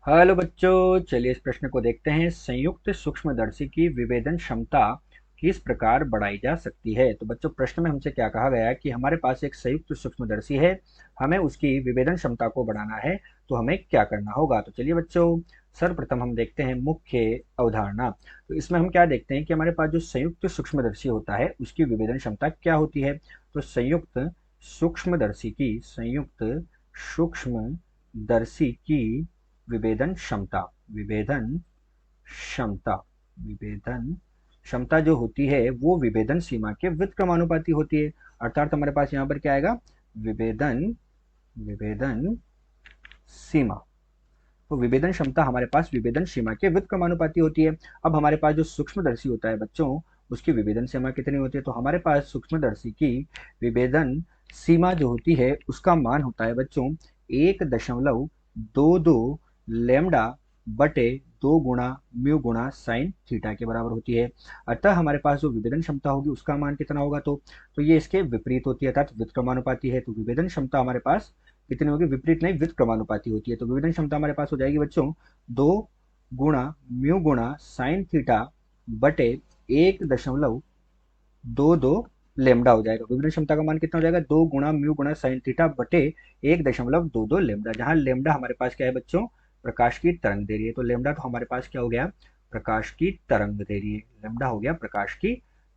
Hello बच्चों, चलिए इस प्रश्न को देखते हैं। संयुक्त सूक्ष्मदर्शी की विभेदन क्षमता किस प्रकार बढ़ाई जा सकती है। तो बच्चों, प्रश्न में हमसे क्या कहा गया है कि हमारे पास एक संयुक्त सूक्ष्मदर्शी है, हमें उसकी विभेदन क्षमता को बढ़ाना है, तो हमें क्या करना होगा। तो चलिए बच्चों, सर्वप्रथम हम देखते हैं मुख्य अवधारणा। तो इसमें हम क्या देखते हैं कि हमारे पास जो संयुक्त सूक्ष्मदर्शी होता है उसकी विभेदन क्षमता क्या होती है। तो संयुक्त सूक्ष्मदर्शी की विभेदन क्षमता विभेदन क्षमता विभेदन क्षमता जो होती है वो विभेदन सीमा के व्युत्क्रमानुपाती होती है। अर्थात हमारे पास यहाँ पर क्या आएगा, विभेदन विभेदन सीमा। तो विभेदन क्षमता हमारे पास विभेदन सीमा के व्युत्क्रमानुपाती होती है। अब हमारे पास जो सूक्ष्मदर्शी होता है बच्चों, उसकी विभेदन सीमा कितनी होती है। तो हमारे पास सूक्ष्मदर्शी की विभेदन सीमा जो होती है उसका मान होता है बच्चों 1.22 लेमडा बटे 2 गुणा म्यू गुणा साइन थीटा के बराबर होती है। अतः हमारे पास जो विभेदन क्षमता होगी उसका मान कितना होगा। तो ये इसके विपरीत होती है, अर्थात व्युत्क्रमानुपाती है। तो विभेदन क्षमता हमारे पास कितनी होगी, विपरीत नहीं व्युत्क्रमानुपाती होती है। तो विभेदन क्षमता हमारे पास हो जाएगी बच्चों 2 गुणा म्यू गुणा साइन थीटा बटे 1.22 लेमडा हो जाएगा। विभेदन क्षमता का मान कितना हो जाएगा, 2 गुणा म्यू गुणा साइन थीटा बटे 1.22 लेमडा, जहां लेमडा हमारे पास क्या है बच्चों, प्रकाश की तरंग दे रही है। तो लेमडा तो हमारे पास क्या हो गया, प्रकाश की तरंग दे रही है। लेमडा हो गया प्रकाश की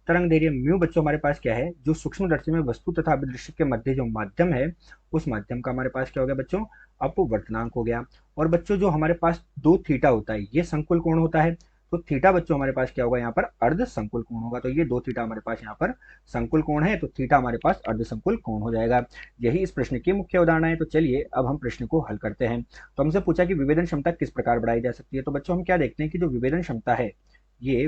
तरंग दे रही है। म्यू बच्चों हमारे पास क्या है, जो सूक्ष्मदर्शी में वस्तु तथा अभिदृश्य के मध्य जो माध्यम है, उस माध्यम का हमारे पास क्या हो गया बच्चों, अपवर्तनांक हो गया। और बच्चों जो हमारे पास 2 थीटा होता है ये संकुल कोण होता है। तो थीटा बच्चों हमारे पास क्या होगा, यहाँ पर अर्ध संकुल कोण होगा। तो ये 2 थीटा हमारे पास यहाँ पर संकुल कोण है, तो थीटा हमारे पास अर्ध संकुल कोण हो जाएगा। यही इस प्रश्न की मुख्य उदाहरण है। तो चलिए अब हम प्रश्न को हल करते हैं। तो हमसे पूछा कि विभेदन क्षमता किस प्रकार बढ़ाई जा सकती है। तो बच्चों हम क्या देखते हैं कि जो विभेदन क्षमता है, ये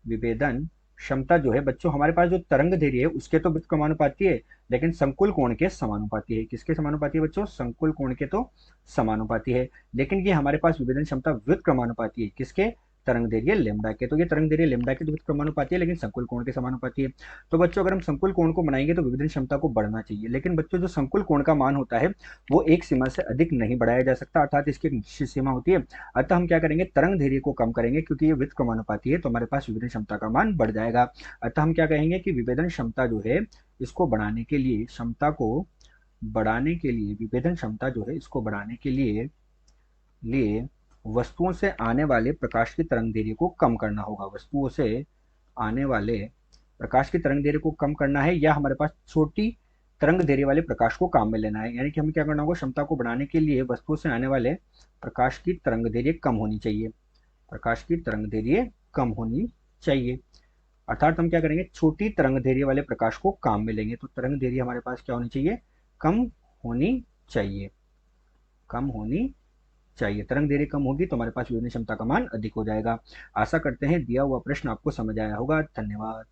विभेदन क्षमता जो है बच्चों, हमारे पास जो तरंग दैर्घ्य है उसके तो व्युत्क्रमानुपाती है, लेकिन संकुल कोण के समानुपाती है। किसके समानुपाती है बच्चों, संकुल कोण के तो समानुपाती है। लेकिन ये हमारे पास विभेदन क्षमता व्युत्क्रमानुपाती है, किसके, तरंग दैर्घ्य लेमडा के। तो ये तरंग दैर्घ्य लेमडा के तो व्युत्क्रमानुपाती है, लेकिन संकुल कोण के समानुपाती है। तो बच्चों अगर हम संकुल कोण को बनाएंगे तो विभेदन क्षमता को बढ़ना चाहिए, लेकिन बच्चों जो संकुल कोण का मान होता है वो एक सीमा से अधिक नहीं बढ़ाया जा सकता, अर्थात इसकी एक निश्चित सीमा होती है। अतः हम क्या करेंगे, तरंग दैर्घ्य को कम करेंगे, क्योंकि ये व्युत्क्रमानुपाती है तो हमारे पास विभेदन क्षमता का मान बढ़ जाएगा। अतः हम क्या कहेंगे कि विभेदन क्षमता जो है इसको बढ़ाने के लिए, क्षमता को बढ़ाने के लिए, विभेदन क्षमता जो है इसको बढ़ाने के लिए वस्तुओं से आने वाले प्रकाश की तरंग दैर्घ्य को कम करना होगा। वस्तुओं से आने वाले प्रकाश की तरंग दैर्घ्य को कम करना है, या हमारे पास छोटी तरंग दैर्घ्य वाले प्रकाश को काम में लेना है। यानी कि हमें क्या करना होगा, क्षमता को बढ़ाने के लिए वस्तुओं से आने वाले प्रकाश की तरंग दैर्घ्य कम होनी चाहिए। प्रकाश की तरंग दैर्घ्य कम होनी चाहिए, अर्थात हम क्या करेंगे, छोटी तरंग दैर्घ्य वाले प्रकाश को काम में लेंगे। तो तरंग दैर्घ्य हमारे पास क्या होनी चाहिए, कम होनी चाहिए, कम होनी चाहिए। तरंग दैर्घ्य कम होगी तो हमारे पास विभेदन क्षमता का मान अधिक हो जाएगा। आशा करते हैं दिया हुआ प्रश्न आपको समझ आया होगा। धन्यवाद।